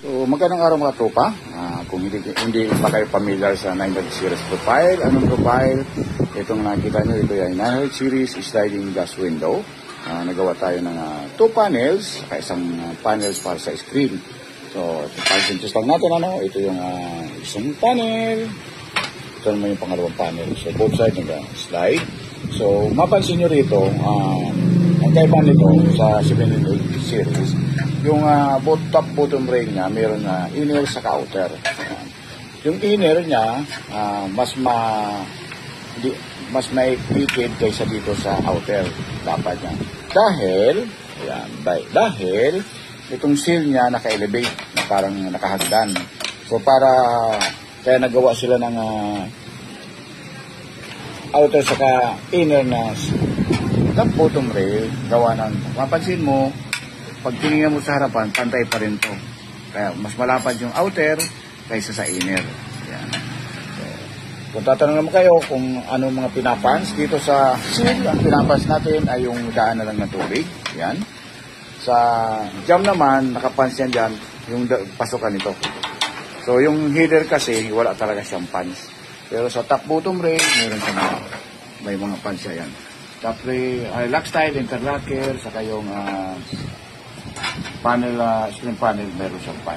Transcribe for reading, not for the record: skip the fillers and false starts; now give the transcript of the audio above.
So, magandang araw mga tropa. Kung hindi pa kayo familiar sa 900 series profile, anong profile? Itong nakita nyo, ito ay 900 series sliding glass window. Nagawa tayo ng 2 panels, saka isang panels para sa screen. So, pag-interest lang natin, ito yung isang panel. Ito naman yung pangalawang panel. So, both sides nag-slide. So, mapansin nyo rito, ang kaiba nito sa 700 series, yung top bottom rail niya, mayroon na inner sa outer. Yung inner niya, mas maipikid kaysa dito sa outer. Dapat niya. Dahil itong seal niya naka-elevate, na parang nakahagdan. So kaya nagawa sila ng outer saka inner na top bottom rail, gawa ng, mapansin mo, pag tinignan mo sa harapan, pantay pa rin to. Kaya mas malapad yung outer kaysa sa inner. Yan. So, kung tatanong naman kayo kung ano mga pinapans dito sa seal, ang pinapans natin ay yung daan na lang ng tubig. Yan. Sa jam naman, nakapans yan dyan, yung pasokan nito. So yung header kasi, wala talaga siyang pans. Pero sa top bottom rail, meron siya may mga pans siya yan. Top rail, lock style, interlocker, saka yung panel, screen panel, meron siyang pan.